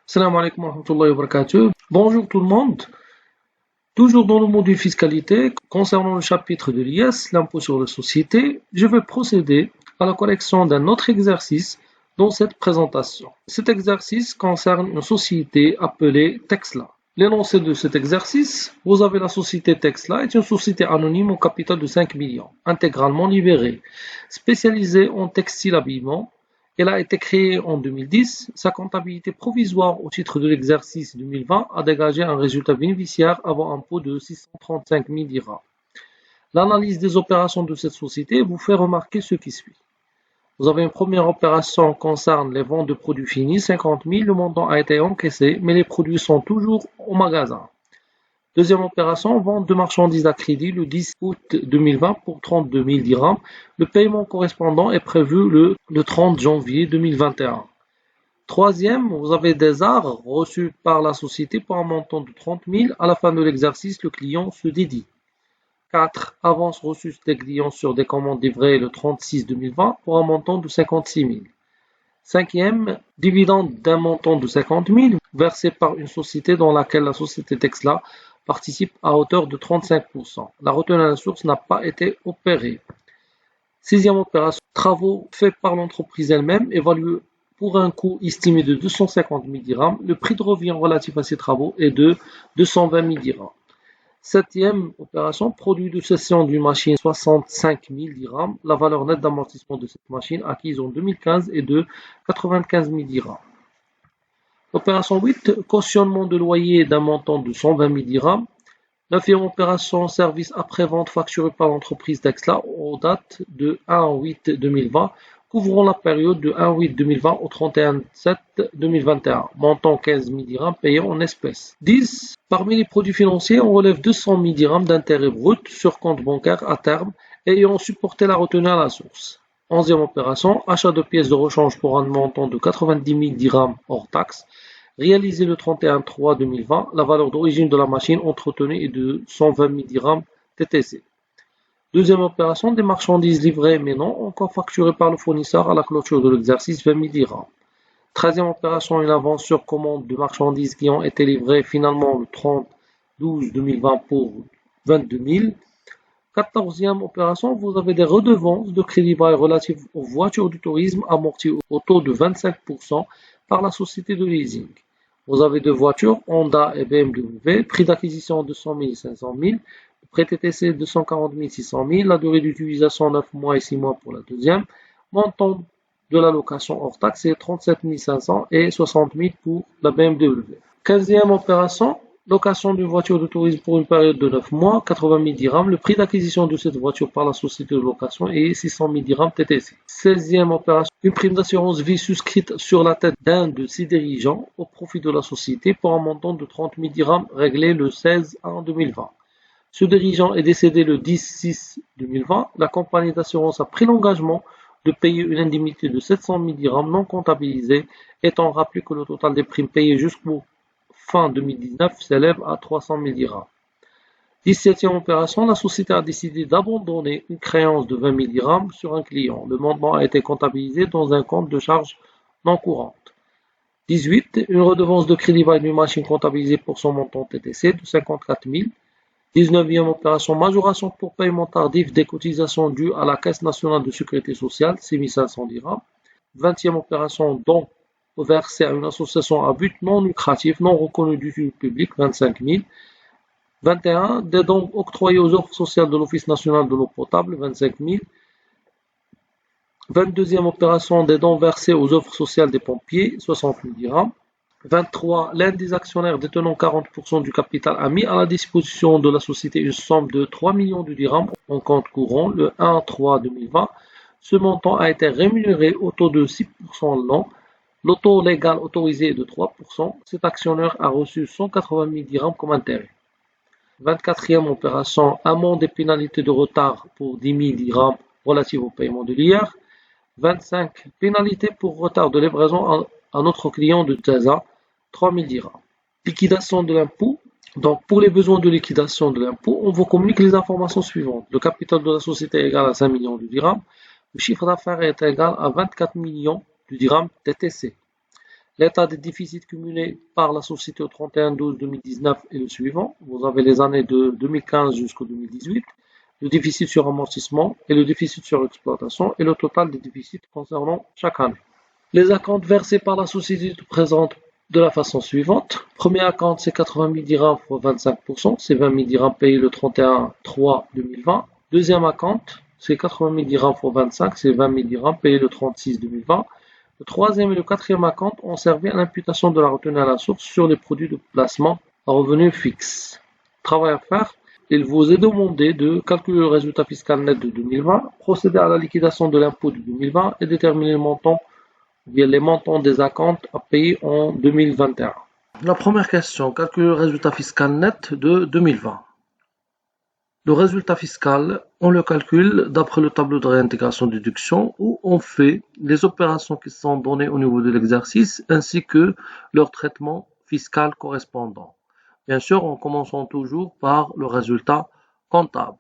Salam alaikum wa rahmatullahi wa barakatuh. Bonjour tout le monde. Toujours dans le module fiscalité, concernant le chapitre de l'IS, l'impôt sur les sociétés, je vais procéder à la correction d'un autre exercice dans cette présentation. Cet exercice concerne une société appelée Texla. L'énoncé de cet exercice, vous avez la société Texla, est une société anonyme au capital de 5 millions, intégralement libérée, spécialisée en textile habillement. Elle a été créée en 2010. Sa comptabilité provisoire au titre de l'exercice 2020 a dégagé un résultat bénéficiaire avant impôt de 635 000 dirhams. L'analyse des opérations de cette société vous fait remarquer ce qui suit. Vous avez une première opération qui concerne les ventes de produits finis, 50 000. Le montant a été encaissé, mais les produits sont toujours au magasin. Deuxième opération, vente de marchandises à crédit le 10 août 2020 pour 32 000 dirhams. Le paiement correspondant est prévu le 30 janvier 2021. Troisième, vous avez des arts reçus par la société pour un montant de 30 000. À la fin de l'exercice, le client se dédie. 4. Avances reçues des clients sur des commandes livrées le 36 2020 pour un montant de 56 000. Cinquième, dividende d'un montant de 50 000 versé par une société dans laquelle la société Texla participe à hauteur de 35%. La retenue à la source n'a pas été opérée. Sixième opération, travaux faits par l'entreprise elle-même, évalués pour un coût estimé de 250 000 dirhams. Le prix de revient relatif à ces travaux est de 220 000 dirhams. Septième opération, produit de cession d'une machine 65 000 dirhams. La valeur nette d'amortissement de cette machine acquise en 2015 est de 95 000 dirhams. Opération 8, cautionnement de loyer d'un montant de 120 000 dirhams. Neuvième opération, service après-vente facturé par l'entreprise Texla aux dates de 1/8/2020, couvrant la période de 1/8/2020 au 31/7/2021. Montant 15 000 dirhams payé en espèces. 10. Parmi les produits financiers, on relève 200 000 dirhams d'intérêt brut sur compte bancaire à terme ayant supporté la retenue à la source. 11e opération, achat de pièces de rechange pour un montant de 90 000 dirhams hors taxe. Réalisé le 31/3/2020, la valeur d'origine de la machine entretenue est de 120 000 dirhams TTC. Deuxième opération, des marchandises livrées mais non encore facturées par le fournisseur à la clôture de l'exercice 20 000 dirhams. 13e opération, une avance sur commande de marchandises qui ont été livrées finalement le 30/12/2020 pour 22 000. 14e opération, vous avez des redevances de crédit bail relatives aux voitures du tourisme amorties au taux de 25% par la société de leasing. Vous avez deux voitures, Honda et BMW, prix d'acquisition 200 000 et 500 000, prêt TTC 240 000 600 000, la durée d'utilisation 9 mois et 6 mois pour la deuxième, montant de la location hors taxe c'est 37 500 et 60 000 pour la BMW. 15e opération, location d'une voiture de tourisme pour une période de 9 mois, 80 000 dirhams. Le prix d'acquisition de cette voiture par la société de location est 600 000 dirhams TTC. 16e opération, une prime d'assurance vie souscrite sur la tête d'un de ses dirigeants au profit de la société pour un montant de 30 000 dirhams réglé le 16/1/2020. Ce dirigeant est décédé le 10/6/2020. La compagnie d'assurance a pris l'engagement de payer une indemnité de 700 000 dirhams non comptabilisée, étant rappelé que le total des primes payées jusqu'au fin 2019 s'élève à 300 000 dirhams. 17e opération, la société a décidé d'abandonner une créance de 20 000 dirhams sur un client. Le montant a été comptabilisé dans un compte de charges non courantes. 18. Une redevance de crédit bail d'une machine comptabilisée pour son montant TTC de 54 000. 19e opération, majoration pour paiement tardif des cotisations dues à la Caisse nationale de sécurité sociale, 6 500 dirhams. 20e opération, don versé à une association à but non lucratif, non reconnu du public, 25 000. 21. Des dons octroyés aux offres sociales de l'Office national de l'eau potable, 25 000. 22e opération, des dons versés aux offres sociales des pompiers, 60 000 dirhams. 23. L'un des actionnaires détenant 40% du capital a mis à la disposition de la société une somme de 3 millions de dirhams en compte courant le 1/3/2020. Ce montant a été rémunéré au taux de 6% l'an. Le taux légal autorisé est de 3%. Cet actionnaire a reçu 180 000 dirhams comme intérêt. 24e opération, amende et pénalité de retard pour 10 000 dirhams relative au paiement de l'IR. 25. Pénalité pour retard de livraison à notre client de Jaza, 3 000 dirhams. Liquidation de l'impôt. Donc, pour les besoins de liquidation de l'impôt, on vous communique les informations suivantes. Le capital de la société est égal à 5 millions de dirhams. Le chiffre d'affaires est égal à 24 millions de dirhams TTC. L'état des déficits cumulés par la société au 31/12/2019 est le suivant. Vous avez les années de 2015 jusqu'au 2018, le déficit sur amortissement et le déficit sur exploitation et le total des déficits concernant chaque année. Les acomptes versés par la société se présentent de la façon suivante. Premier acompte, c'est 80 000 dirhams fois 25%, c'est 20 000 dirhams payés le 31/3/2020. Deuxième acompte, c'est 80 000 dirhams fois 25, c'est 20 000 dirhams payés le 36/2020. Le troisième et le quatrième acompte ont servi à l'imputation de la retenue à la source sur les produits de placement à revenu fixe. Travail à faire. Il vous est demandé de calculer le résultat fiscal net de 2020, procéder à la liquidation de l'impôt de 2020 et déterminer le montant les montants des acomptes à payer en 2021. La première question, calculer le résultat fiscal net de 2020. Le résultat fiscal, on le calcule d'après le tableau de réintégration-déduction où on fait les opérations qui sont données au niveau de l'exercice ainsi que leur traitement fiscal correspondant. Bien sûr, en commençant toujours par le résultat comptable.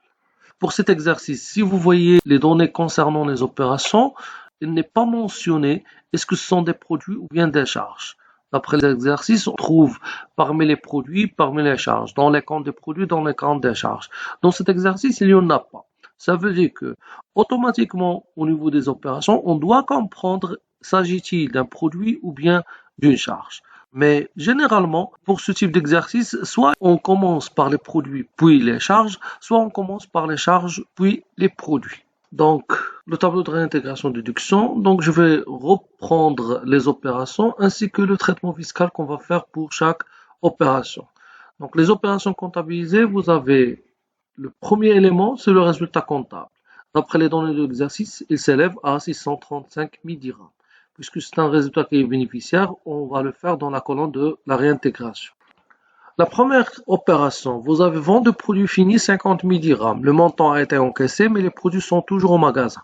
Pour cet exercice, si vous voyez les données concernant les opérations, il n'est pas mentionné est-ce que ce sont des produits ou bien des charges. D'après l'exercice, on trouve parmi les produits, parmi les charges, dans les comptes des produits, dans les comptes des charges. Dans cet exercice, il n'y en a pas. Ça veut dire que, automatiquement, au niveau des opérations, on doit comprendre s'agit-il d'un produit ou bien d'une charge. Mais généralement, pour ce type d'exercice, soit on commence par les produits puis les charges, soit on commence par les charges puis les produits. Donc, le tableau de réintégration-déduction, donc je vais reprendre les opérations ainsi que le traitement fiscal qu'on va faire pour chaque opération. Donc, les opérations comptabilisées, vous avez le premier élément, c'est le résultat comptable. D'après les données de l'exercice, il s'élève à 635 000 dirhams. Puisque c'est un résultat qui est bénéficiaire, on va le faire dans la colonne de la réintégration. La première opération, vous avez vente de produits finis 50 000 dirhams. Le montant a été encaissé, mais les produits sont toujours au magasin.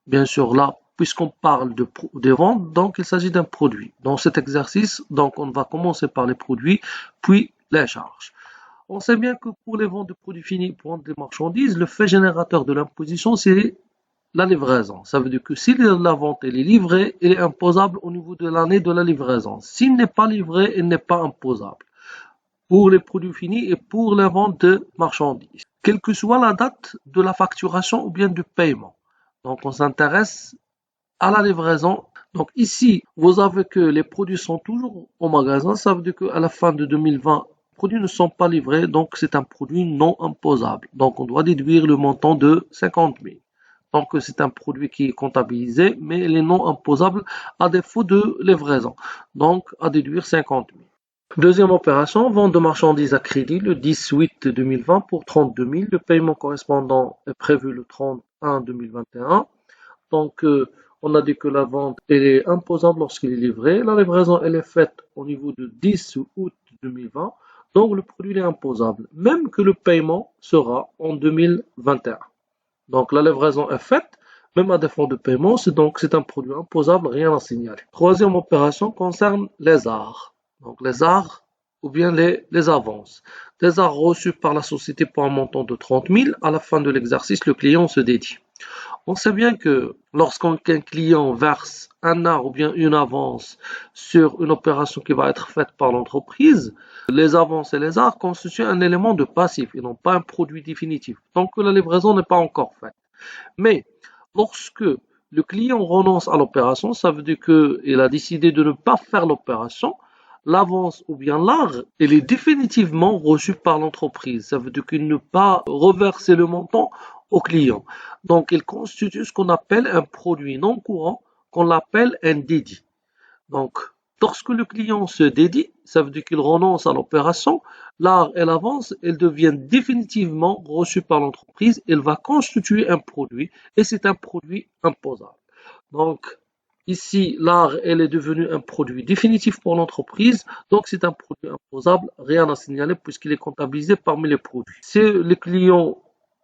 Bien sûr, là, puisqu'on parle de vente, donc il s'agit d'un produit. Dans cet exercice, donc on va commencer par les produits, puis les charges. On sait bien que pour les ventes de produits finis, pour vendre des marchandises, le fait générateur de l'imposition, c'est la livraison. Ça veut dire que si la vente elle est livrée, elle est imposable au niveau de l'année de la livraison. S'il n'est pas livré, elle n'est pas imposable pour les produits finis et pour la vente de marchandises, quelle que soit la date de la facturation ou bien du paiement. Donc, on s'intéresse à la livraison. Donc, ici, vous avez que les produits sont toujours au magasin. Ça veut dire qu'à la fin de 2020, les produits ne sont pas livrés. Donc, c'est un produit non imposable. Donc, on doit déduire le montant de 50 000. Donc, c'est un produit qui est comptabilisé, mais il est non imposable à défaut de livraison. Donc, à déduire 50 000. Deuxième opération, vente de marchandises à crédit le 10/8/2020 pour 32 000. Le paiement correspondant est prévu le 31/2021. Donc, on a dit que la vente est imposable lorsqu'il est livré. La livraison elle est faite au niveau de 10 août 2020. Donc, le produit est imposable, même que le paiement sera en 2021. Donc, la livraison est faite, même à défaut de paiement. C'est un produit imposable, rien à signaler. Troisième opération concerne les arts. Donc, les arts ou bien les avances. Des arts reçus par la société pour un montant de 30 000. À la fin de l'exercice, le client se dédie. On sait bien que lorsqu'un client verse un art ou bien une avance sur une opération qui va être faite par l'entreprise, les avances et les arts constituent un élément de passif et non pas un produit définitif, tant que la livraison n'est pas encore faite. Mais lorsque le client renonce à l'opération, ça veut dire qu'il a décidé de ne pas faire l'opération, l'avance ou bien l'art, elle est définitivement reçue par l'entreprise. Ça veut dire qu'il ne peut pas reverser le montant au client. Donc, il constitue ce qu'on appelle un produit non courant, qu'on l'appelle un dédit. Donc, lorsque le client se dédie, ça veut dire qu'il renonce à l'opération, l'art et l'avance, elles deviennent définitivement reçues par l'entreprise, elle va constituer un produit et c'est un produit imposable. Donc, ici, l'art, elle est devenue un produit définitif pour l'entreprise, donc c'est un produit imposable, rien à signaler puisqu'il est comptabilisé parmi les produits. Si le client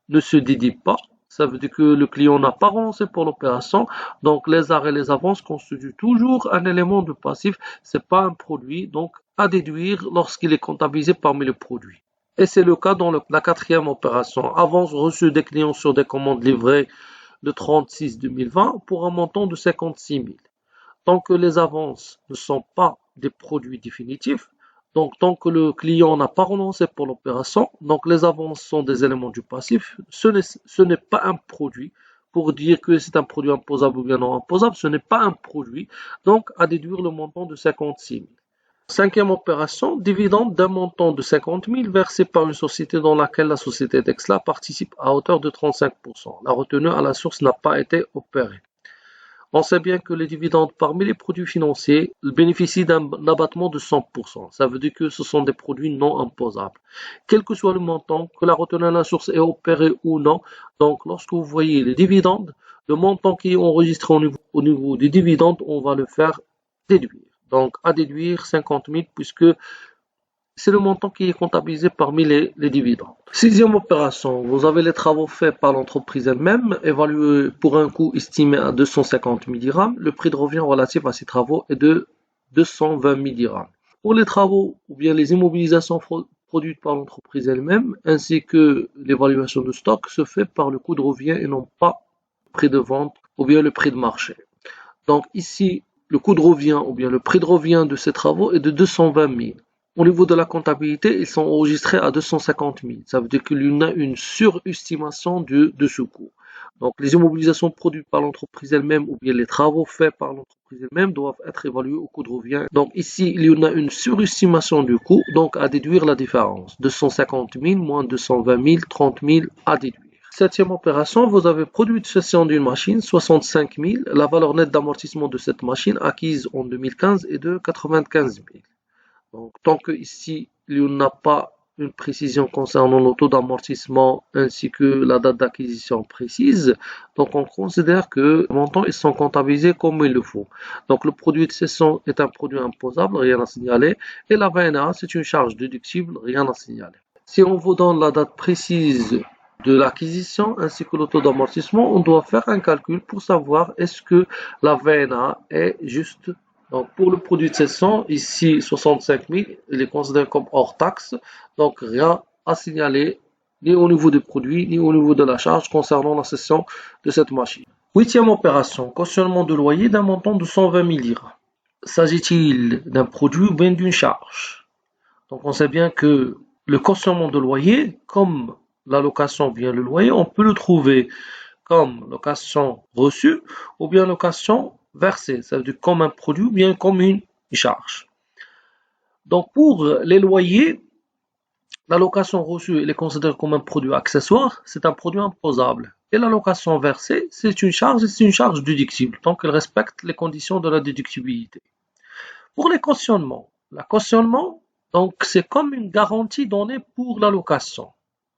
ne se dédie pas, ça veut dire que le client n'a pas renoncé pour l'opération, donc les arts et les avances constituent toujours un élément de passif, c'est pas un produit, donc à déduire lorsqu'il est comptabilisé parmi les produits. Et c'est le cas dans la quatrième opération, avance reçue des clients sur des commandes livrées le 36/2020 pour un montant de 56 000. tant que les avances ne sont pas des produits définitifs, donc tant que le client n'a pas renoncé pour l'opération, donc les avances sont des éléments du passif, ce n'est pas un produit. Pour dire que c'est un produit imposable ou bien non imposable, ce n'est pas un produit, donc à déduire le montant de 56 000. Cinquième opération, dividende d'un montant de 50 000 versé par une société dans laquelle la société Dexla participe à hauteur de 35%. La retenue à la source n'a pas été opérée. On sait bien que les dividendes parmi les produits financiers bénéficient d'un abattement de 100%. Ça veut dire que ce sont des produits non imposables. Quel que soit le montant, que la retenue à la source est opérée ou non, donc lorsque vous voyez les dividendes, le montant qui est enregistré au niveau des dividendes, on va le faire déduire. Donc à déduire 50 000 puisque c'est le montant qui est comptabilisé parmi les dividendes. Sixième opération, vous avez les travaux faits par l'entreprise elle-même, évalués pour un coût estimé à 250 000 dirhams. Le prix de revient relatif à ces travaux est de 220 000 dirhams. Pour les travaux ou bien les immobilisations produites par l'entreprise elle-même, ainsi que l'évaluation de stock, se fait par le coût de revient et non pas le prix de vente ou bien le prix de marché. Donc ici, le coût de revient ou bien le prix de revient de ces travaux est de 220 000. Au niveau de la comptabilité, ils sont enregistrés à 250 000. Ça veut dire qu'il y en a une surestimation de ce coût. Donc, les immobilisations produites par l'entreprise elle-même ou bien les travaux faits par l'entreprise elle-même doivent être évalués au coût de revient. Donc, ici, il y en a une surestimation du coût, donc à déduire la différence. 250 000 moins 220 000, 30 000 à déduire. Septième opération, vous avez produit de cession d'une machine, 65 000. La valeur nette d'amortissement de cette machine acquise en 2015 est de 95 000. Donc, tant que ici, il n'y a pas une précision concernant le taux d'amortissement ainsi que la date d'acquisition précise, donc on considère que les montants ils sont comptabilisés comme il le faut. Donc, le produit de cession est un produit imposable, rien à signaler, et la VNA, c'est une charge déductible, rien à signaler. Si on vous donne la date précise de l'acquisition ainsi que le taux d'amortissement, on doit faire un calcul pour savoir est-ce que la VNA est juste. Donc, pour le produit de cession, ici 65 000, il est considéré comme hors taxe, donc rien à signaler ni au niveau du produit ni au niveau de la charge concernant la cession de cette machine. Huitième opération, cautionnement de loyer d'un montant de 120 000 dirhams. S'agit-il d'un produit ou bien d'une charge? Donc, on sait bien que le cautionnement de loyer, comme la location via le loyer, on peut le trouver comme location reçue ou bien location versée, ça veut dire comme un produit ou bien comme une charge. Donc pour les loyers, la location reçue elle est considérée comme un produit accessoire, c'est un produit imposable. Et la location versée, c'est une charge déductible, tant qu'elle respecte les conditions de la déductibilité. Pour les cautionnements, la cautionnement, donc c'est comme une garantie donnée pour la location.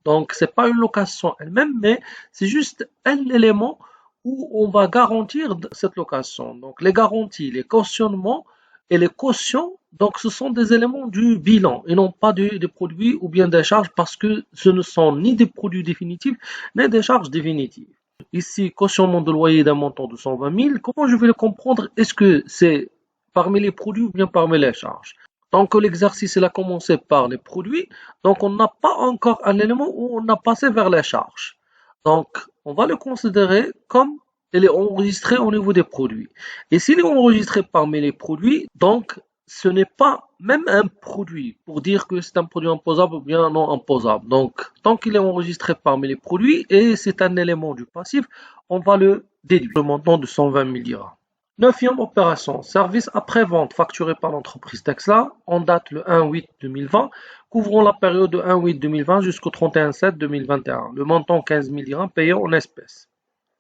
Donc, c'est pas une location elle-même, mais c'est juste un élément où on va garantir cette location. Donc, les garanties, les cautionnements et les cautions, donc ce sont des éléments du bilan et non pas des produits ou bien des charges parce que ce ne sont ni des produits définitifs ni des charges définitives. Ici, cautionnement de loyer d'un montant de 120 000, comment je vais le comprendre? Est-ce que c'est parmi les produits ou bien parmi les charges? Tant que l'exercice a commencé par les produits, donc on n'a pas encore un élément où on a passé vers les charges. Donc, on va le considérer comme il est enregistré au niveau des produits. Et s'il est enregistré parmi les produits, donc ce n'est pas même un produit pour dire que c'est un produit imposable ou bien non imposable. Donc, tant qu'il est enregistré parmi les produits et c'est un élément du passif, on va le déduire. Le montant de 120 000 dirhams. Neuvième opération, service après-vente facturé par l'entreprise Dexla en date le 1-8-2020, couvrant la période de 1-8-2020 jusqu'au 31-7-2021. Le montant 15 000 dirhams payé en espèces.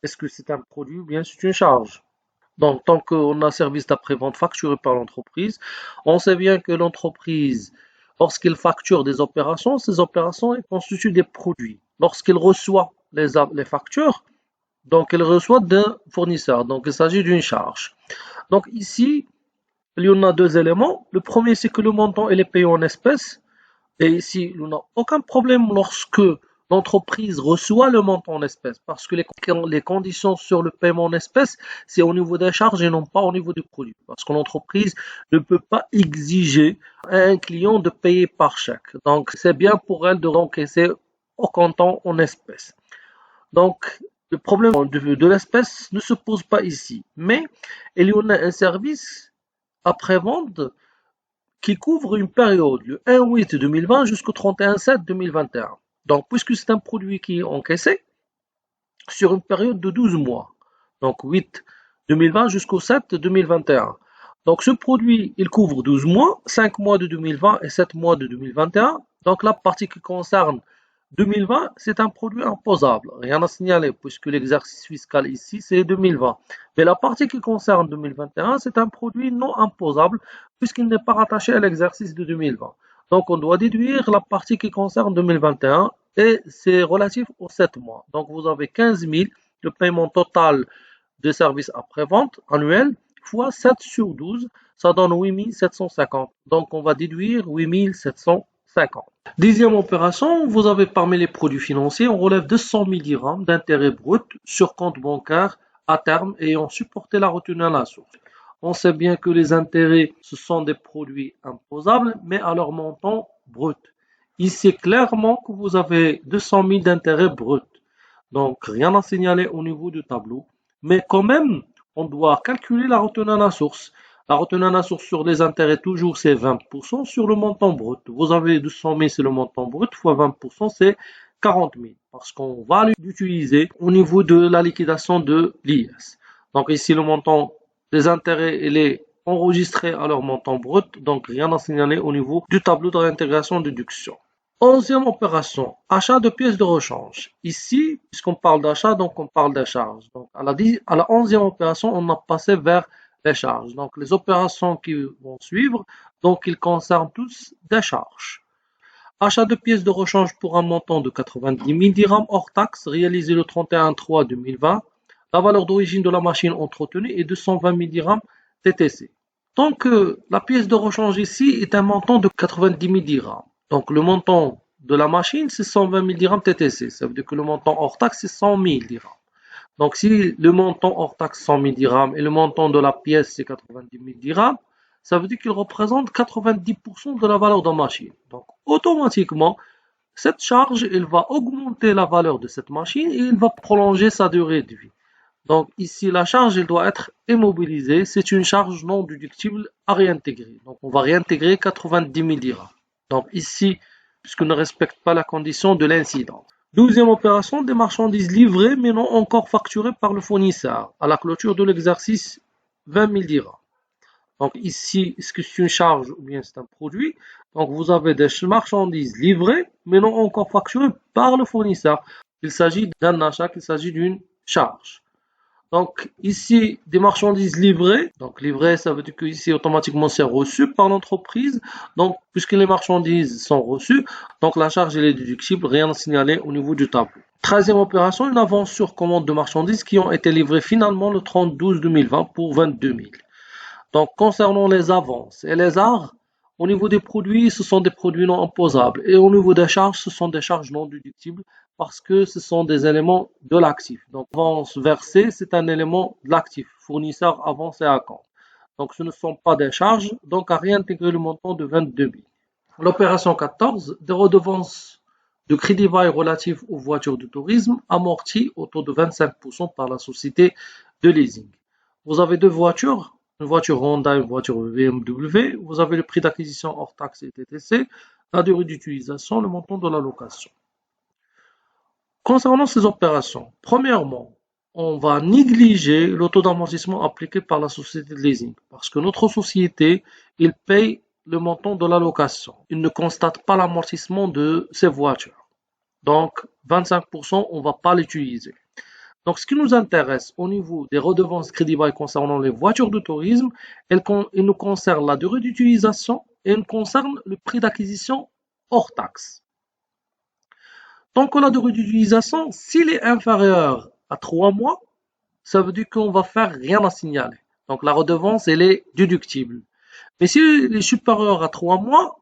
Est-ce que c'est un produit ou bien c'est une charge? Donc, tant qu'on a service d'après-vente facturé par l'entreprise, on sait bien que l'entreprise, lorsqu'elle facture des opérations, ces opérations constituent des produits. Lorsqu'elle reçoit les factures, donc, elle reçoit d'un fournisseur. Donc, il s'agit d'une charge. Donc, ici, il y en a deux éléments. Le premier, c'est que le montant, il est payé en espèces. Et ici, il n'y a aucun problème lorsque l'entreprise reçoit le montant en espèces. Parce que les conditions sur le paiement en espèces, c'est au niveau des charges et non pas au niveau du produit. Parce que l'entreprise ne peut pas exiger à un client de payer par chèque. Donc, c'est bien pour elle de rencaisser au comptant en espèces. Donc, le problème de l'espèce ne se pose pas ici. Mais il y en a un service après-vente qui couvre une période, le 1/8/2020 jusqu'au 31/7/2021. Donc, puisque c'est un produit qui est encaissé sur une période de 12 mois, donc 8/2020 jusqu'au 7/2021. Donc, ce produit, il couvre 12 mois, 5 mois de 2020 et 7 mois de 2021. Donc, la partie qui concerne 2020, c'est un produit imposable. Rien à signaler puisque l'exercice fiscal ici, c'est 2020. Mais la partie qui concerne 2021, c'est un produit non imposable puisqu'il n'est pas rattaché à l'exercice de 2020. Donc, on doit déduire la partie qui concerne 2021 et c'est relatif aux 7 mois. Donc, vous avez 15 000, le paiement total de services après-vente annuel, fois 7 sur 12, ça donne 8 750. Donc, on va déduire 8 750. Dixième opération, vous avez parmi les produits financiers, on relève 200 000 dirhams d'intérêt brut sur compte bancaire à terme ayant supporté la retenue à la source. On sait bien que les intérêts, ce sont des produits imposables, mais à leur montant brut. Ici, clairement que vous avez 200 000 d'intérêts bruts. Donc, rien à signaler au niveau du tableau. Mais quand même, on doit calculer la retenue à la source. La retenue à la source sur les intérêts, toujours, c'est 20% sur le montant brut. Vous avez 200 000, c'est le montant brut, fois 20%, c'est 40 000. Parce qu'on va l'utiliser au niveau de la liquidation de l'IS. Donc ici, le montant des intérêts, il est enregistré à leur montant brut. Donc rien à signaler au niveau du tableau de réintégration déduction. Onzième opération, achat de pièces de rechange. Ici, puisqu'on parle d'achat, donc on parle des charges. Donc à la 11e opération, on a passé vers les charges. Donc les opérations qui vont suivre, donc ils concernent tous des charges. Achat de pièces de rechange pour un montant de 90 000 dirhams hors taxe réalisé le 31/3/2020. La valeur d'origine de la machine entretenue est de 120 000 dirhams TTC. Donc la pièce de rechange ici est un montant de 90 000 dirhams. Donc le montant de la machine, c'est 120 000 dirhams TTC. Ça veut dire que le montant hors taxe, c'est 100 000 dirhams. Donc si le montant hors taxe, 100 000 dirhams, et le montant de la pièce, c'est 90 000 dirhams, ça veut dire qu'il représente 90% de la valeur de la machine. Donc automatiquement, cette charge, elle va augmenter la valeur de cette machine et elle va prolonger sa durée de vie. Donc ici, la charge, elle doit être immobilisée. C'est une charge non déductible à réintégrer. Donc on va réintégrer 90 000 dirhams. Donc ici, puisqu'on ne respecte pas la condition de l'incident. 12e opération, des marchandises livrées mais non encore facturées par le fournisseur à la clôture de l'exercice 20 000 dirhams. Donc ici, est-ce que c'est une charge ou bien c'est un produit? Donc vous avez des marchandises livrées mais non encore facturées par le fournisseur. Il s'agit d'un achat, il s'agit d'une charge. Donc ici, des marchandises livrées. Donc livrées, ça veut dire que ici automatiquement c'est reçu par l'entreprise. Donc puisque les marchandises sont reçues, donc la charge elle est déductible, rien à signaler au niveau du tableau. 13e opération, une avance sur commande de marchandises qui ont été livrées finalement le 30/12/2020 pour 22 000. Donc concernant les avances et les arts, au niveau des produits, ce sont des produits non imposables. Et au niveau des charges, ce sont des charges non déductibles parce que ce sont des éléments de l'actif. Donc, avance versée, c'est un élément de l'actif. Fournisseur, avance et acompte. Donc, ce ne sont pas des charges, donc à réintégrer le montant de 22 000. L'opération 14, des redevances de crédit bail relatives aux voitures de tourisme amorties au taux de 25% par la société de leasing. Vous avez deux voitures, une voiture Honda et une voiture BMW. Vous avez le prix d'acquisition hors taxe et TTC, la durée d'utilisation, le montant de la location. Concernant ces opérations, premièrement, on va négliger le taux d'amortissement appliqué par la société de leasing parce que notre société, il paye le montant de la location. Il ne constate pas l'amortissement de ses voitures. Donc, 25%, on ne va pas l'utiliser. Donc, ce qui nous intéresse au niveau des redevances crédit bail concernant les voitures de tourisme, il nous concerne la durée d'utilisation et il concerne le prix d'acquisition hors taxe. Donc, la durée d'utilisation, s'il est inférieur à 3 mois, ça veut dire qu'on va faire rien à signaler. Donc, la redevance, elle est déductible. Mais s'il est supérieur à 3 mois,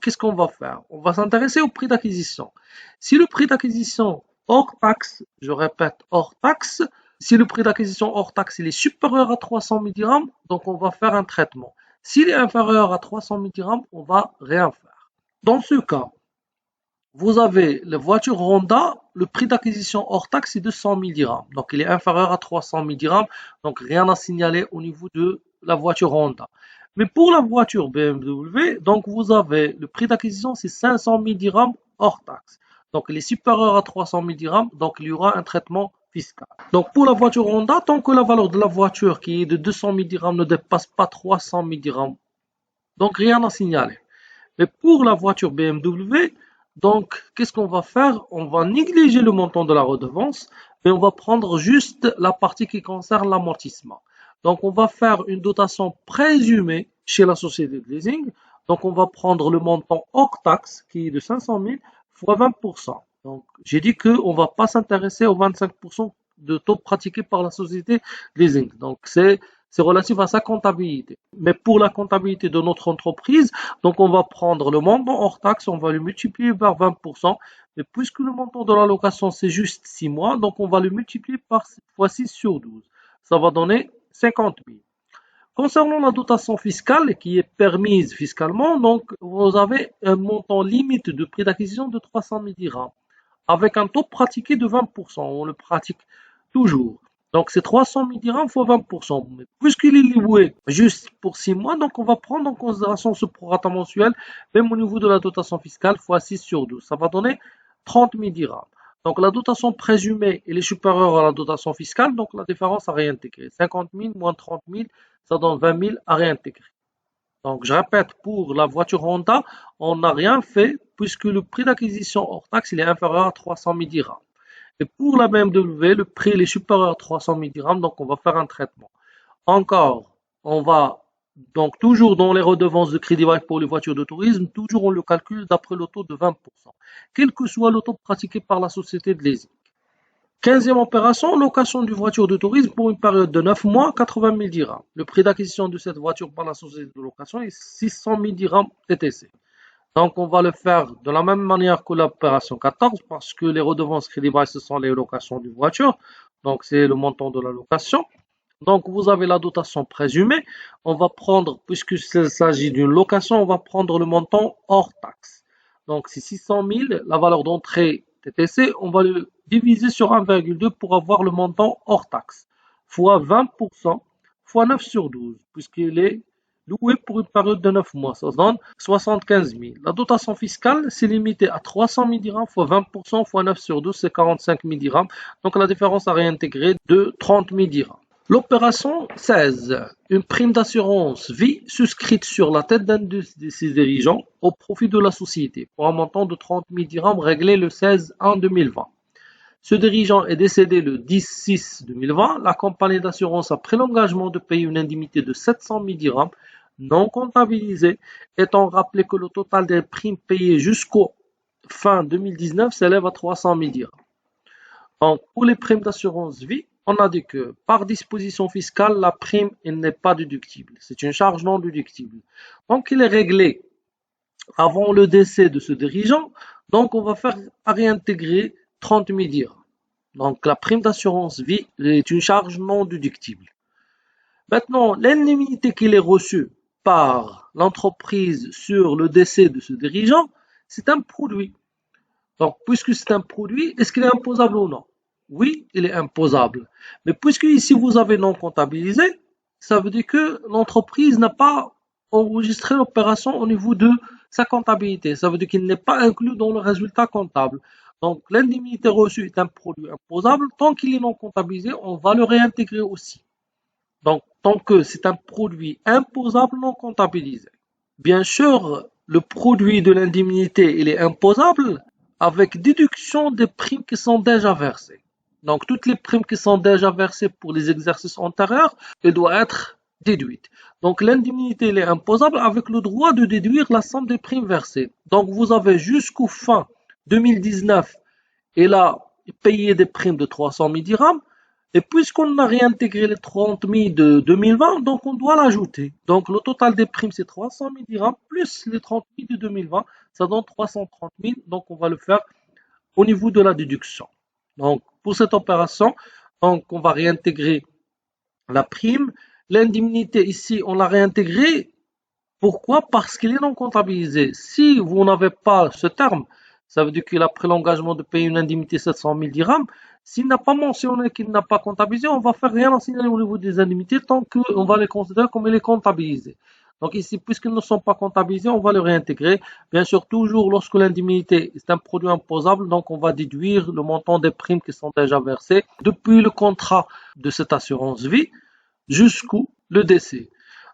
qu'est-ce qu'on va faire? On va s'intéresser au prix d'acquisition. Si le prix d'acquisition hors taxe, je répète, hors taxe, si le prix d'acquisition hors taxe il est supérieur à 300 000 dirhams, donc on va faire un traitement. S'il est inférieur à 300 000 dirhams, on va rien faire. Dans ce cas, vous avez la voiture Honda, le prix d'acquisition hors taxe est de 100 000 dirhams. Donc, il est inférieur à 300 000 dirhams. Donc, rien à signaler au niveau de la voiture Honda. Mais pour la voiture BMW, donc vous avez le prix d'acquisition, c'est 500 000 dirhams hors taxe. Donc, il est supérieur à 300 000 dirhams. Donc, il y aura un traitement fiscal. Donc, pour la voiture Honda, tant que la valeur de la voiture qui est de 200 000 dirhams ne dépasse pas 300 000 dirhams, donc rien à signaler. Mais pour la voiture BMW, donc, qu'est-ce qu'on va faire? On va négliger le montant de la redevance, mais on va prendre juste la partie qui concerne l'amortissement. Donc, on va faire une dotation présumée chez la société de leasing. Donc, on va prendre le montant hors taxe, qui est de 500 000, fois 20%. Donc, j'ai dit qu'on ne va pas s'intéresser aux 25% de taux pratiqués par la société de leasing. Donc, c'est relatif à sa comptabilité. Mais pour la comptabilité de notre entreprise, donc on va prendre le montant hors taxe, on va le multiplier par 20%. Mais puisque le montant de la location, c'est juste 6 mois, donc on va le multiplier par fois 6 sur 12. Ça va donner 50 000. Concernant la dotation fiscale qui est permise fiscalement, donc vous avez un montant limite de prix d'acquisition de 300 000 dirhams avec un taux pratiqué de 20%. On le pratique toujours. Donc, c'est 300 000 dirhams fois 20%. Mais puisqu'il est loué juste pour 6 mois, donc on va prendre en considération ce prorata mensuel, même au niveau de la dotation fiscale, fois 6 sur 12. Ça va donner 30 000 dirhams. Donc, la dotation présumée, elle est supérieure à la dotation fiscale, donc la différence à réintégrer. 50 000 moins 30 000, ça donne 20 000 à réintégrer. Donc, je répète, pour la voiture Honda, on n'a rien fait puisque le prix d'acquisition hors taxe, il est inférieur à 300 000 dirhams. Et pour la BMW, le prix il est supérieur à 300 000 dirhams, donc on va faire un traitement. Encore, on va donc toujours dans les redevances de crédit bail pour les voitures de tourisme, toujours on le calcule d'après le taux de 20%, quel que soit le taux pratiqué par la société de leasing. 15e opération, location d'une voiture de tourisme pour une période de 9 mois, 80 000 dirhams. Le prix d'acquisition de cette voiture par la société de location est 600 000 dirhams TTC. Donc, on va le faire de la même manière que l'opération 14 parce que les redevances crédit bail, ce sont les locations d'une voiture. Donc, c'est le montant de la location. Donc, vous avez la dotation présumée. On va prendre, puisqu'il s'agit d'une location, on va prendre le montant hors taxe. Donc, c'est 600 000, la valeur d'entrée TTC, on va le diviser sur 1,2 pour avoir le montant hors taxe, fois 20%, fois 9 sur 12, puisqu'il est loué pour une période de 9 mois. Ça donne 75 000. La dotation fiscale, c'est limité à 300 000 dirhams, fois 20%, fois 9 sur 12, c'est 45 000 dirhams. Donc, la différence à réintégrer de 30 000 dirhams. L'opération 16, une prime d'assurance vie souscrite sur la tête d'un de ses dirigeants au profit de la société pour un montant de 30 000 dirhams réglé le 16 en 2020. Ce dirigeant est décédé le 10-6-2020. La compagnie d'assurance a pris l'engagement de payer une indemnité de 700 000 dirhams non comptabilisée, étant rappelé que le total des primes payées jusqu'au fin 2019 s'élève à 300 000 dirhams. Donc, pour les primes d'assurance vie, on a dit que par disposition fiscale, la prime n'est pas déductible. C'est une charge non déductible. Donc, il est réglé avant le décès de ce dirigeant. Donc, on va faire à réintégrer 30 000 dirhams. Donc, la prime d'assurance vie est une charge non déductible. Maintenant, l'indemnité qu'il est reçue par l'entreprise sur le décès de ce dirigeant, c'est un produit. Donc, puisque c'est un produit, est-ce qu'il est imposable ou non? Oui, il est imposable. Mais puisque ici vous avez non comptabilisé, ça veut dire que l'entreprise n'a pas enregistré l'opération au niveau de sa comptabilité. Ça veut dire qu'il n'est pas inclus dans le résultat comptable. Donc, l'indemnité reçue est un produit imposable. Tant qu'il est non comptabilisé, on va le réintégrer aussi. Donc, tant que c'est un produit imposable non comptabilisé. Bien sûr, le produit de l'indemnité, il est imposable avec déduction des primes qui sont déjà versées. Donc, toutes les primes qui sont déjà versées pour les exercices antérieurs, elles doivent être déduites. Donc, l'indemnité, elle est imposable avec le droit de déduire la somme des primes versées. Donc, vous avez jusqu'au fin 2019, et là, payé des primes de 300 000 dirhams. Et puisqu'on a réintégré les 30 000 de 2020, donc on doit l'ajouter. Donc le total des primes, c'est 300 000 dirhams, plus les 30 000 de 2020, ça donne 330 000. Donc on va le faire au niveau de la déduction. Donc pour cette opération, donc, on va réintégrer la prime. L'indemnité ici, on l'a réintégrée. Pourquoi? Parce qu'il est non comptabilisé. Si vous n'avez pas ce terme, Ça veut dire qu'il a pris l'engagement de payer une indemnité 700 000 dirhams. S'il n'a pas mentionné qu'il n'a pas comptabilisé, on va faire rien en signaler au niveau des indemnités tant qu'on va les considérer comme il est comptabilisé. Donc ici, puisqu'ils ne sont pas comptabilisés, on va les réintégrer. Bien sûr, toujours lorsque l'indemnité est un produit imposable, donc on va déduire le montant des primes qui sont déjà versées depuis le contrat de cette assurance vie jusqu'au le décès.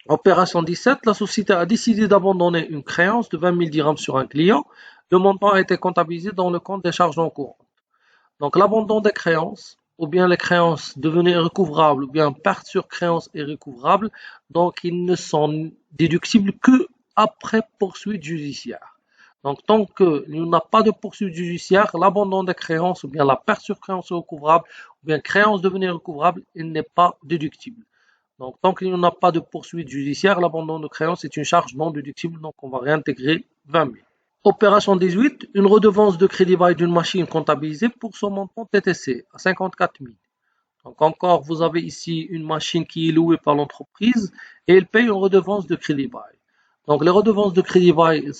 Opération 17, la société a décidé d'abandonner une créance de 20 000 dirhams sur un client. Le montant a été comptabilisé dans le compte des charges non courantes. Donc l'abandon des créances, ou bien les créances devenaient irrécouvrables, ou bien perte sur créance irrécouvrable, donc ils ne sont déductibles que après poursuite judiciaire. Donc tant qu'il n'y a pas de poursuite judiciaire, l'abandon des créances, ou bien la perte sur créance irrécouvrable, ou bien créance devenue irrécouvrable, il n'est pas déductible. Donc tant qu'il n'y a pas de poursuite judiciaire, l'abandon de créance est une charge non déductible, donc on va réintégrer 20 000. Opération 18, une redevance de crédit bail d'une machine comptabilisée pour son montant TTC à 54 000. Donc encore, vous avez ici une machine qui est louée par l'entreprise et elle paye une redevance de crédit bail. Donc les redevances de crédit bail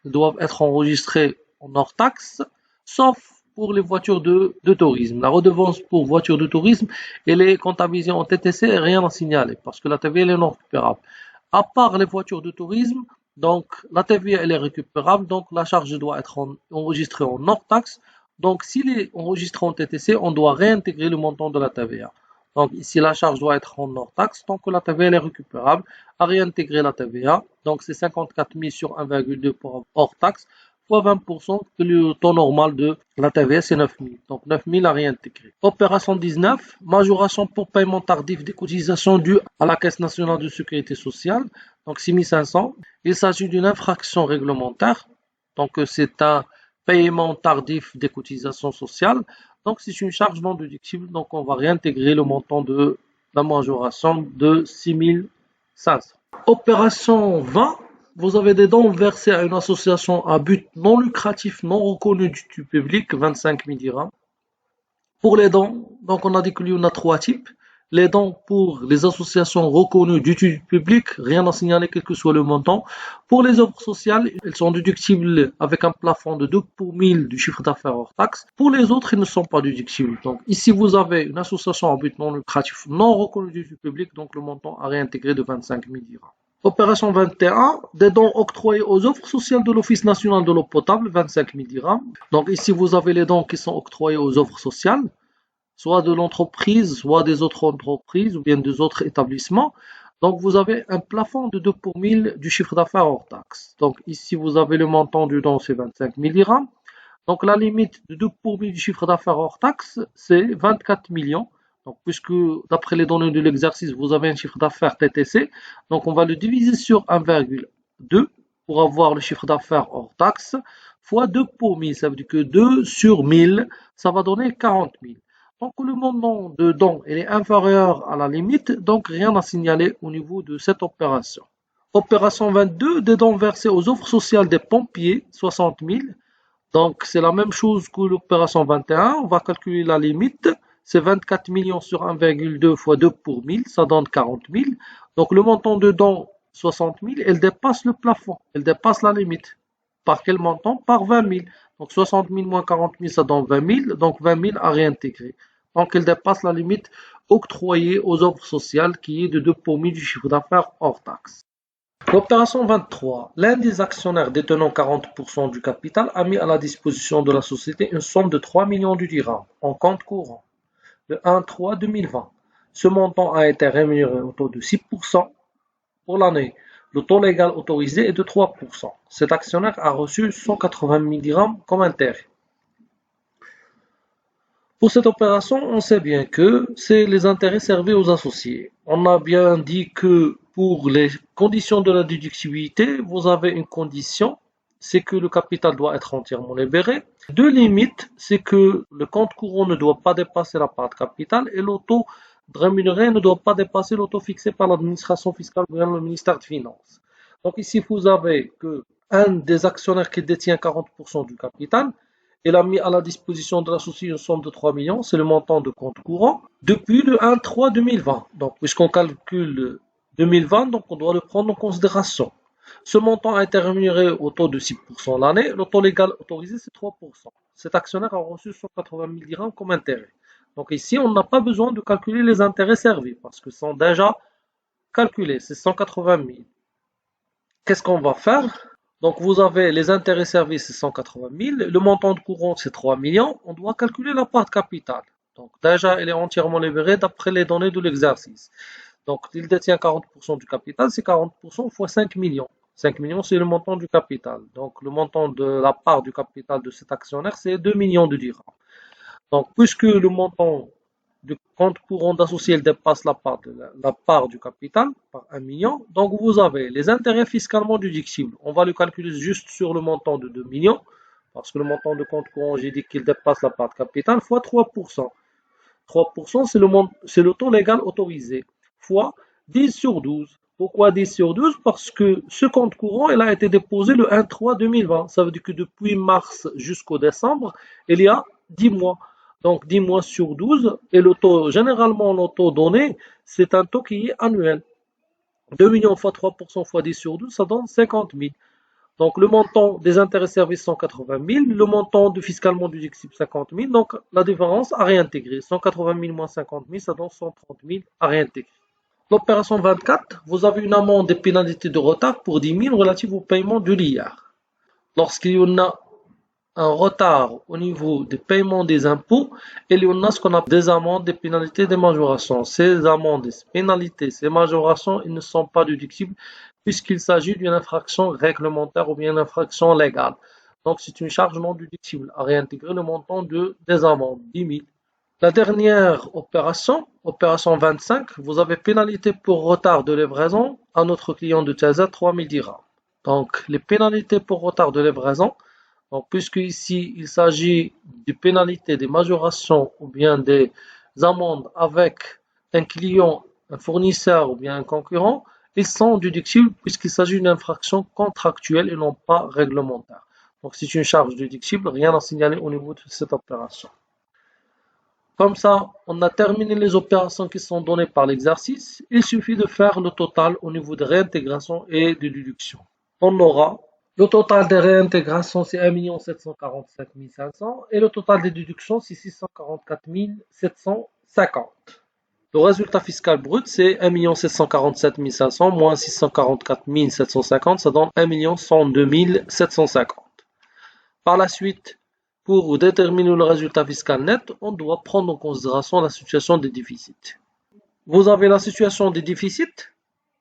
doivent être enregistrées en hors taxe, sauf pour les voitures de tourisme. La redevance pour voiture de tourisme, elle est comptabilisée en TTC et rien à signaler parce que la TVA elle est non récupérable. À part les voitures de tourisme, donc la TVA elle est récupérable, donc la charge doit être enregistrée en hors taxe. Donc s'il est enregistré en TTC, on doit réintégrer le montant de la TVA. Donc ici la charge doit être en hors taxe, tant que la TVA elle est récupérable, à réintégrer la TVA. Donc c'est 54 000 sur 1,2 pour hors taxe, fois 20%, que le taux normal de la TVA c'est 9 000. Donc 9 000 à réintégrer. Opération 19, majoration pour paiement tardif des cotisations dues à la Caisse nationale de sécurité sociale, donc 6 500. Il s'agit d'une infraction réglementaire, donc c'est un paiement tardif des cotisations sociales. Donc c'est une charge non déductible, donc on va réintégrer le montant de la majoration de 6 500. Opération 20, vous avez des dons versés à une association à but non lucratif, non reconnu du public, 25 000 dirhams. Pour les dons, donc on a dit qu'il y en a 3 types. Les dons pour les associations reconnues d'utilité publique, rien à signaler quel que soit le montant. Pour les œuvres sociales, elles sont déductibles avec un plafond de 2 pour 1000 du chiffre d'affaires hors taxe. Pour les autres, ils ne sont pas déductibles. Donc ici, vous avez une association à but non lucratif, non reconnue d'utilité publique, donc le montant à réintégrer de 25 000 dirhams. Opération 21, des dons octroyés aux offres sociales de l'Office national de l'eau potable, 25 000 dirhams. Donc ici, vous avez les dons qui sont octroyés aux offres sociales, soit de l'entreprise, soit des autres entreprises, ou bien des autres établissements. Donc vous avez un plafond de 2 pour 1000 du chiffre d'affaires hors taxe. Donc ici, vous avez le montant du don, c'est 25 000 dirhams. Donc la limite de 2 pour 1000 du chiffre d'affaires hors taxe, c'est 24 millions. Donc, puisque d'après les données de l'exercice, vous avez un chiffre d'affaires TTC, donc on va le diviser sur 1,2 pour avoir le chiffre d'affaires hors taxe, fois 2 pour 1000, ça veut dire que 2 sur 1000, ça va donner 40 000. Donc le montant de don est inférieur à la limite, donc rien à signaler au niveau de cette opération. Opération 22, des dons versés aux offres sociales des pompiers, 60 000. Donc c'est la même chose que l'opération 21, on va calculer la limite. C'est 24 millions sur 1,2 fois 2 pour 1000, ça donne 40 000. Donc le montant de don, 60 000, elle dépasse le plafond, elle dépasse la limite. Par quel montant? Par 20 000. Donc 60 000 moins 40 000, ça donne 20 000, donc 20 000 à réintégrer. Donc elle dépasse la limite octroyée aux offres sociales qui est de 2 pour 1000 du chiffre d'affaires hors taxe. L'opération 23. L'un des actionnaires détenant 40% du capital a mis à la disposition de la société une somme de 3 millions de dirhams en compte courant le 1-3-2020. Ce montant a été rémunéré au taux de 6% pour l'année. Le taux légal autorisé est de 3%. Cet actionnaire a reçu 180 000 dirhams comme intérêt. Pour cette opération, on sait bien que c'est les intérêts servis aux associés. On a bien dit que pour les conditions de la déductibilité, vous avez une condition, c'est que le capital doit être entièrement libéré. Deux limites, c'est que le compte courant ne doit pas dépasser la part de capital et l'auto rémunéré ne doit pas dépasser l'auto fixé par l'administration fiscale ou le ministère des Finances. Donc ici, vous avez que un des actionnaires qui détient 40% du capital, il a mis à la disposition de l'associé une somme de 3 millions, c'est le montant de compte courant, depuis le 1-3-2020. Donc puisqu'on calcule 2020, donc on doit le prendre en considération. Ce montant a été rémunéré au taux de 6% l'année. Le taux légal autorisé, c'est 3%. Cet actionnaire a reçu 180 000 dirhams comme intérêt. Donc ici, on n'a pas besoin de calculer les intérêts servis parce qu'ils sont déjà calculés. C'est 180 000. Qu'est-ce qu'on va faire? Donc vous avez les intérêts servis, c'est 180 000. Le montant de courant, c'est 3 millions. On doit calculer la part de capital. Donc déjà, elle est entièrement libérée d'après les données de l'exercice. Donc il détient 40% du capital, c'est 40% fois 5 millions. 5 millions, c'est le montant du capital. Donc le montant de la part du capital de cet actionnaire, c'est 2 millions de dirhams. Donc puisque le montant du compte courant d'associé dépasse la part du capital par 1 million, donc vous avez les intérêts fiscalement déductibles. On va le calculer juste sur le montant de 2 millions, parce que le montant de compte courant, j'ai dit qu'il dépasse la part de capital, fois 3%. 3%, c'est le taux légal autorisé, fois 10 sur 12. Pourquoi 10 sur 12? Parce que ce compte courant, il a été déposé le 1/3/2020. Ça veut dire que depuis mars jusqu'au décembre, il y a 10 mois. Donc 10 mois sur 12, et le taux, généralement le taux donné, c'est un taux qui est annuel. 2 millions fois 3% fois 10 sur 12, ça donne 50 000. Donc le montant des intérêts services 180 000, le montant du fiscalement déductible 50 000, donc la différence à réintégrer. 180 000 moins 50 000, ça donne 130 000 à réintégrer. L'opération 24, vous avez une amende et pénalité de retard pour 10 000 relative au paiement de l'IR. Lorsqu'il y en a un retard au niveau du paiement des impôts, il y en a ce qu'on appelle des amendes, des pénalités, des majorations. Ces amendes, ces pénalités, ces majorations, ils ne sont pas déductibles puisqu'il s'agit d'une infraction réglementaire ou bien une infraction légale. Donc c'est une charge non déductible à réintégrer le montant des amendes, 10 000. La dernière opération, opération 25, vous avez pénalité pour retard de livraison à notre client de TZ 3 000 dirhams. Donc les pénalités pour retard de livraison, donc, puisque ici il s'agit de pénalités, des majorations ou bien des amendes avec un client, un fournisseur ou bien un concurrent, ils sont déductibles puisqu'il s'agit d'une infraction contractuelle et non pas réglementaire. Donc c'est une charge déductible, rien à signaler au niveau de cette opération. Comme ça, on a terminé les opérations qui sont données par l'exercice. Il suffit de faire le total au niveau de réintégration et de déduction. On aura le total des réintégrations, c'est 1 747 500 et le total des déductions, c'est 644 750. Le résultat fiscal brut, c'est 1 747 500 moins 644 750, ça donne 1 102 750. Par la suite, pour déterminer le résultat fiscal net, on doit prendre en considération la situation des déficits. Vous avez la situation des déficits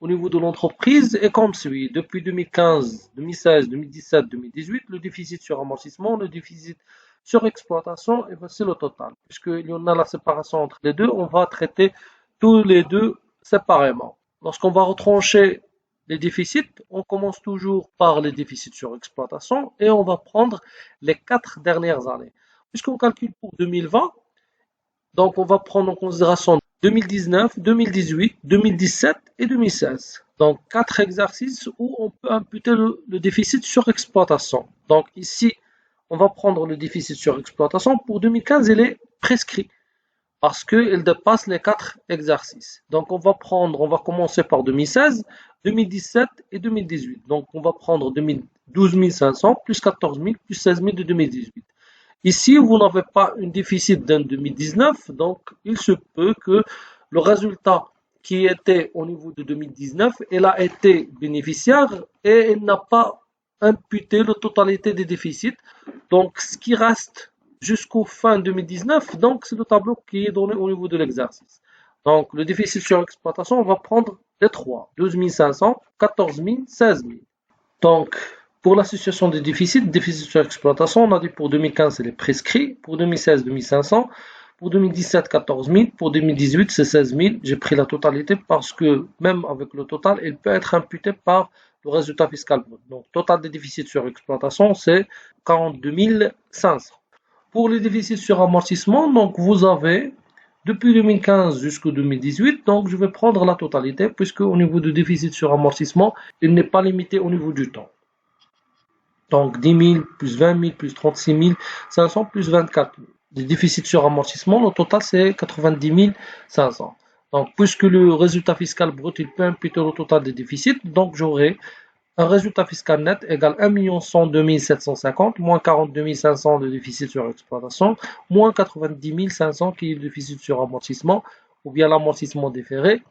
au niveau de l'entreprise est comme suit. Depuis 2015, 2016, 2017, 2018, le déficit sur amortissement, le déficit sur exploitation, et c'est le total. Puisqu'il y en a la séparation entre les deux, on va traiter tous les deux séparément. Lorsqu'on va retrancher les déficits, on commence toujours par les déficits sur exploitation et on va prendre les 4 dernières années. Puisqu'on calcule pour 2020, donc on va prendre en considération 2019, 2018, 2017 et 2016. Donc 4 exercices où on peut imputer le déficit sur exploitation. Donc ici, on va prendre le déficit sur exploitation. Pour 2015, il est prescrit parce qu'il dépasse les 4 exercices. Donc on va commencer par 2016, 2017 et 2018. Donc on va prendre 12 500 plus 14 000 plus 16 000 de 2018. Ici, vous n'avez pas un déficit d'un 2019, donc il se peut que le résultat qui était au niveau de 2019, il a été bénéficiaire et il n'a pas imputé la totalité des déficits. Donc ce qui reste jusqu'au fin 2019, donc c'est le tableau qui est donné au niveau de l'exercice. Donc le déficit sur exploitation, on va prendre les 3, 12 500, 14 000, 16 000. Donc pour la situation des déficits, déficit sur exploitation, on a dit pour 2015 c'est les prescrits, pour 2016 2500, pour 2017 14 000, pour 2018 c'est 16 000. J'ai pris la totalité parce que même avec le total, il peut être imputé par le résultat fiscal brut. Donc total des déficits sur exploitation c'est 42 500. Pour les déficits sur amortissement, donc vous avez depuis 2015 jusqu'au 2018, donc je vais prendre la totalité puisque au niveau du déficit sur amortissement, il n'est pas limité au niveau du temps. Donc 10 000 plus 20 000 plus 36 500 plus 24 000. Le déficit sur amortissement, le total c'est 90 500. Donc puisque le résultat fiscal brut, il peut imputer le total des déficits, donc j'aurai un résultat fiscal net égale 1 102 750 moins 42 500 de déficit sur exploitation, moins 90 500 qui est le déficit sur amortissement, ou bien l'amortissement déféré.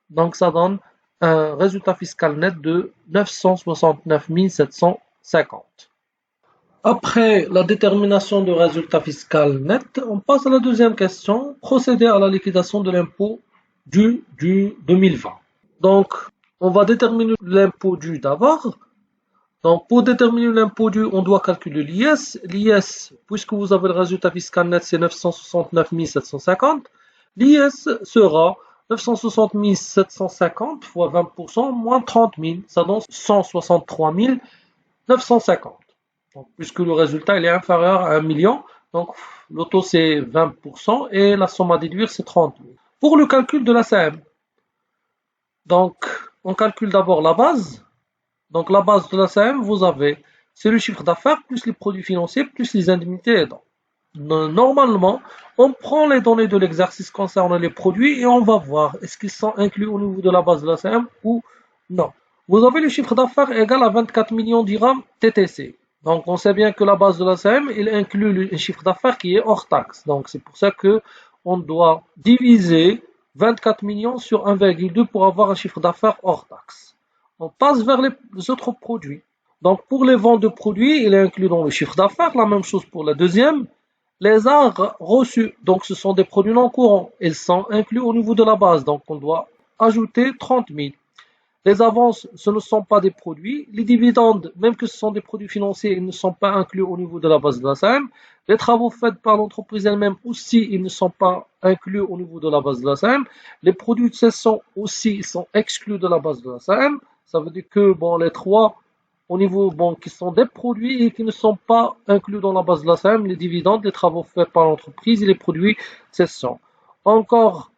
Donc ça donne un résultat fiscal net de 969 750. Après la détermination du résultat fiscal net, on passe à la deuxième question, procéder à la liquidation de l'impôt dû du 2020. Donc, on va déterminer l'impôt dû d'abord. Donc, pour déterminer l'impôt dû, on doit calculer l'IS. L'IS, puisque vous avez le résultat fiscal net, c'est 969 750. L'IS sera 960 750 fois 20% moins 30 000. Ça donne 163 950. Donc, puisque le résultat il est inférieur à 1 million, donc le taux c'est 20% et la somme à déduire c'est 30 000. Pour le calcul de la CM, donc on calcule d'abord la base. Donc la base de la CM, vous avez, c'est le chiffre d'affaires plus les produits financiers plus les indemnités aidants. Normalement, on prend les données de l'exercice concernant les produits et on va voir est-ce qu'ils sont inclus au niveau de la base de la CM ou non. Vous avez le chiffre d'affaires égal à 24 millions dirhams TTC. Donc on sait bien que la base de la CM, il inclut le chiffre d'affaires qui est hors taxe. Donc c'est pour ça que on doit diviser 24 millions sur 1,2 pour avoir un chiffre d'affaires hors taxe. On passe vers les autres produits. Donc pour les ventes de produits, il est inclus dans le chiffre d'affaires. La même chose pour la deuxième. Les arts reçus, donc ce sont des produits non courants. Ils sont inclus au niveau de la base. Donc on doit ajouter 30 000. Les avances, ce ne sont pas des produits. Les dividendes, même que ce sont des produits financiers, ils ne sont pas inclus au niveau de la base de la SAM. Les travaux faits par l'entreprise elle-même aussi, ils ne sont pas inclus au niveau de la base de la SAM. Les produits de cession aussi sont exclus de la base de la SAM. Ça veut dire que bon, les trois au niveau qui sont des produits et qui ne sont pas inclus dans la base de la SAM, les dividendes, les travaux faits par l'entreprise et les produits de cession. Encore,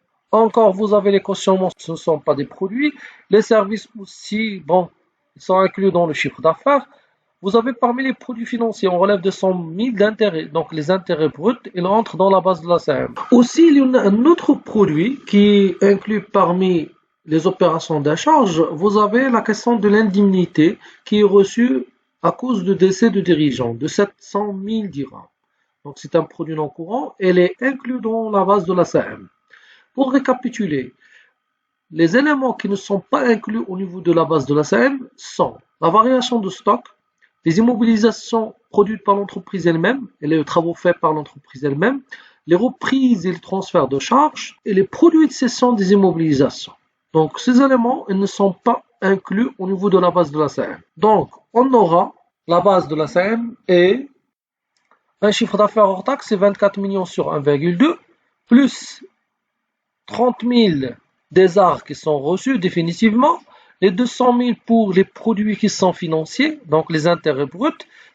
vous avez les cautionnements, ce ne sont pas des produits. Les services aussi, ils sont inclus dans le chiffre d'affaires. Vous avez parmi les produits financiers, on relève de 100 000 d'intérêts. Donc les intérêts bruts, ils rentrent dans la base de la CM. Aussi, il y en a un autre produit qui est inclus parmi les opérations d'acharge. Vous avez la question de l'indemnité qui est reçue à cause du décès de dirigeants de 700 000 dirhams. Donc c'est un produit non courant. Elle est inclus dans la base de la CM. Pour récapituler, les éléments qui ne sont pas inclus au niveau de la base de la CM sont la variation de stock, les immobilisations produites par l'entreprise elle-même et les travaux faits par l'entreprise elle-même, les reprises et les transferts de charges et les produits de cession des immobilisations. Donc ces éléments ils ne sont pas inclus au niveau de la base de la CM. Donc on aura la base de la CM et un chiffre d'affaires hors taxe, c'est 24 millions sur 1,2 plus 30 000 des arts qui sont reçus définitivement, les 200 000 pour les produits qui sont financiers, donc les intérêts bruts,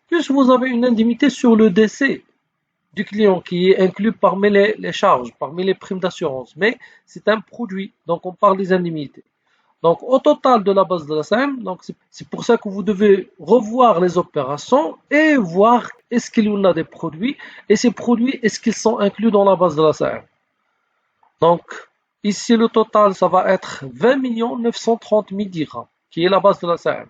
plus vous avez une indemnité sur le décès du client qui est inclus parmi les charges, parmi les primes d'assurance. Mais c'est un produit, donc on parle des indemnités. Donc au total de la base de la SAM, c'est pour ça que vous devez revoir les opérations et voir est-ce qu'il y en a des produits et ces produits est-ce qu'ils sont inclus dans la base de la SAM. Donc, ici, le total, ça va être 20 930 000 dirhams, qui est la base de la SAM.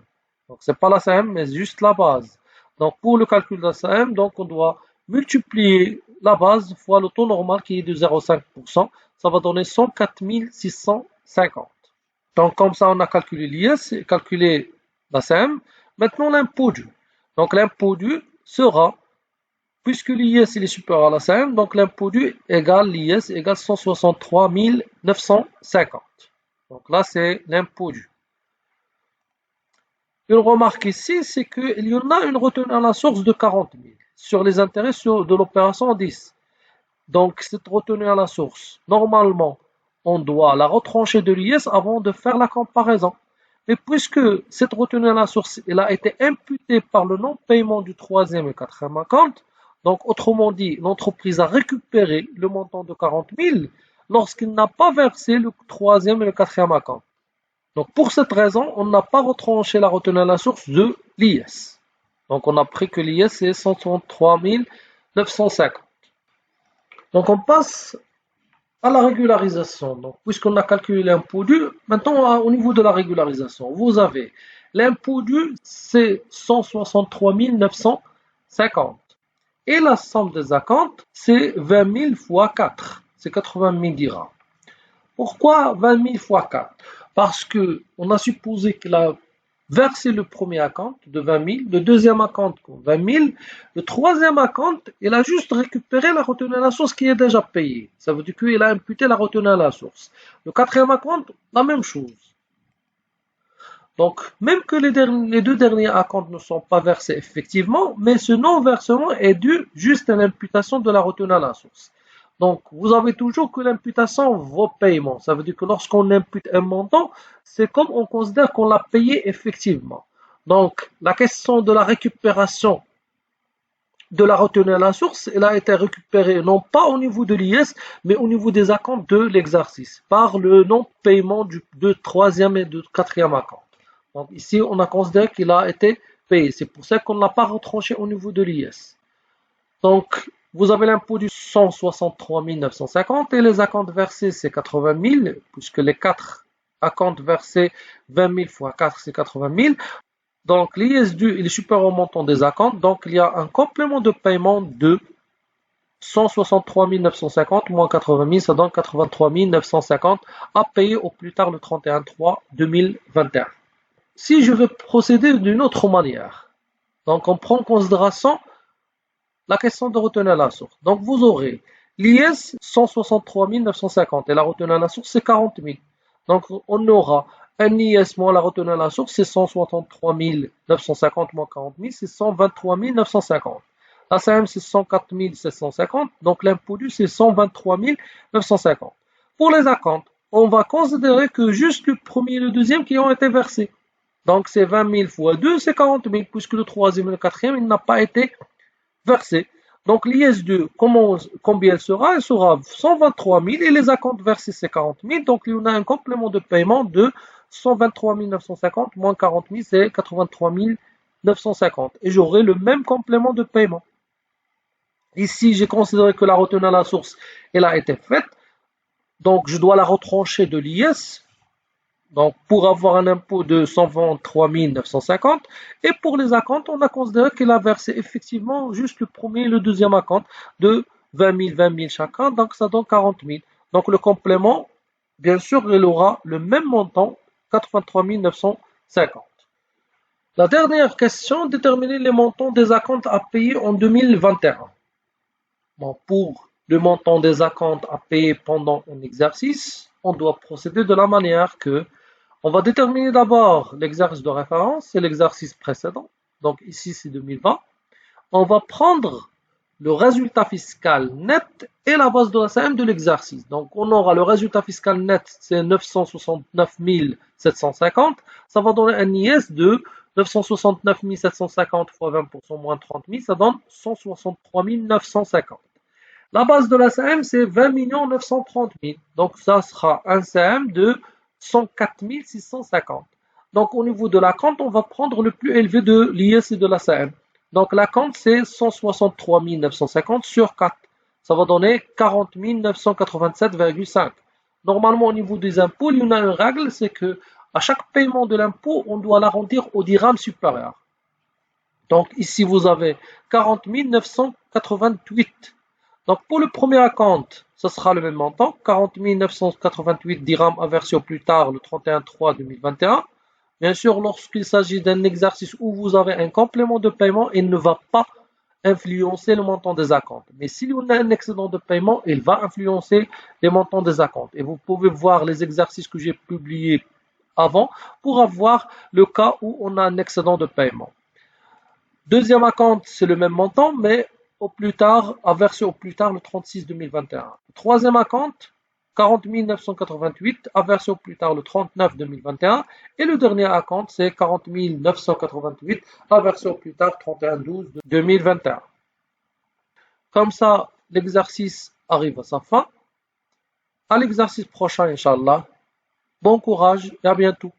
Donc, c'est pas la SAM, mais juste la base. Donc, pour le calcul de la SAM, donc, on doit multiplier la base fois le taux normal qui est de 0,5%. Ça va donner 104 650. Donc, comme ça, on a calculé l'IS et calculé la SAM. Maintenant, l'impôt dû. Donc, l'impôt dû sera puisque l'IS est supérieur à la SAM, donc l'impôt dû égale l'IS égale 163 950. Donc là, c'est l'impôt dû. Une remarque ici, c'est qu'il y en a une retenue à la source de 40 000 sur les intérêts de l'opération 10. Donc cette retenue à la source, normalement, on doit la retrancher de l'IS avant de faire la comparaison. Mais puisque cette retenue à la source elle a été imputée par le non-paiement du troisième et quatrième acompte, donc, autrement dit, l'entreprise a récupéré le montant de 40 000 lorsqu'il n'a pas versé le troisième et le quatrième acompte. Donc, pour cette raison, on n'a pas retranché la retenue à la source de l'IS. Donc, on a pris que l'IS est 163 950. Donc, on passe À la régularisation, donc, puisqu'on a calculé l'impôt dû, maintenant au niveau de la régularisation, vous avez l'impôt dû, c'est 163 950. Et la somme des acomptes, c'est 20 000 fois 4, c'est 80 000 dirhams. Pourquoi 20 000 fois 4? Parce que on a supposé qu'il a versé le premier acompte de 20 000, le deuxième acompte de 20 000, le troisième acompte, il a juste récupéré la retenue à la source qui est déjà payée. Ça veut dire qu'il a imputé la retenue à la source. Le quatrième acompte, la même chose. Donc, même que les deux derniers acomptes ne sont pas versés effectivement, mais ce non-versement est dû juste à l'imputation de la retenue à la source. Donc, vous avez toujours que l'imputation vaut paiement. Ça veut dire que lorsqu'on impute un montant, c'est comme on considère qu'on l'a payé effectivement. Donc, la question de la récupération de la retenue à la source, elle a été récupérée non pas au niveau de l'IS, mais au niveau des acomptes de l'exercice, par le non-paiement de troisième et de quatrième acompte. Donc ici, on a considéré qu'il a été payé. C'est pour ça qu'on ne l'a pas retranché au niveau de l'IS. Donc, vous avez l'impôt du 163 950 et les acomptes versés, c'est 80 000, puisque les 4 acomptes versés, 20 000 fois 4, c'est 80 000. Donc, l'IS dû, il est supérieur au montant des acomptes. Donc, il y a un complément de paiement de 163 950 moins 80 000, ça donne 83 950 à payer au plus tard le 31/3/2021. Si je veux procéder d'une autre manière, donc on prend en considération la question de retenue à la source. Donc vous aurez l'IS 163 950 et la retenue à la source c'est 40 000. Donc on aura un IS moins la retenue à la source c'est 163 950 moins 40 000 c'est 123 950. La CM c'est 104 750 donc l'impôt dû c'est 123 950. Pour les acomptes, on va considérer que juste le premier et le deuxième qui ont été versés. Donc c'est 20 000 fois 2, c'est 40 000, puisque le troisième et le quatrième, il n'a pas été versé. Donc l'IS2, combien elle sera? Elle sera 123 000 et les acomptes versés, c'est 40 000. Donc il y en a un complément de paiement de 123 950 moins 40 000, c'est 83 950. Et j'aurai le même complément de paiement. Ici, j'ai considéré que la retenue à la source, elle a été faite. Donc je dois la retrancher de l'IS. Donc, pour avoir un impôt de 123 950, et pour les acomptes, on a considéré qu'il a versé effectivement juste le premier et le deuxième acompte de 20 000 chacun, donc ça donne 40 000. Donc, le complément, bien sûr, il aura le même montant, 83 950. La dernière question, déterminer les montants des acomptes à payer en 2021. Bon, pour le montant des acomptes à payer pendant un exercice, on doit procéder de la manière que on va déterminer d'abord l'exercice de référence, c'est l'exercice précédent. Donc ici, c'est 2020. On va prendre le résultat fiscal net et la base de la CM de l'exercice. Donc on aura le résultat fiscal net, c'est 969 750. Ça va donner un IS de 969 750 fois 20% moins 30 000, ça donne 163 950. La base de la CM, c'est 20 930 000. Donc ça sera un CM de 104 650. Donc au niveau de la compte, on va prendre le plus élevé de l'IS et de la CM. Donc la compte c'est 163 950 sur 4. Ça va donner 40 987,5. Normalement au niveau des impôts, il y en a une règle, c'est que à chaque paiement de l'impôt, on doit l'arrondir au dirham supérieur. Donc ici vous avez 40 988. Donc pour le premier acompte, ce sera le même montant, 40 988 dirhams à verser au plus tard le 31/3/2021. Bien sûr, lorsqu'il s'agit d'un exercice où vous avez un complément de paiement, il ne va pas influencer le montant des acomptes. Mais s'il y a un excédent de paiement, il va influencer les montants des acomptes. Et vous pouvez voir les exercices que j'ai publiés avant pour avoir le cas où on a un excédent de paiement. Deuxième acompte, c'est le même montant, mais au plus tard, à verser au plus tard le 36/2021. Troisième acompte, 40 988, à verser au plus tard le 39/2021. Et le dernier acompte, c'est 40 988, à verser au plus tard 31/12/2021. Comme ça, l'exercice arrive à sa fin. À l'exercice prochain, Inch'Allah. Bon courage et à bientôt.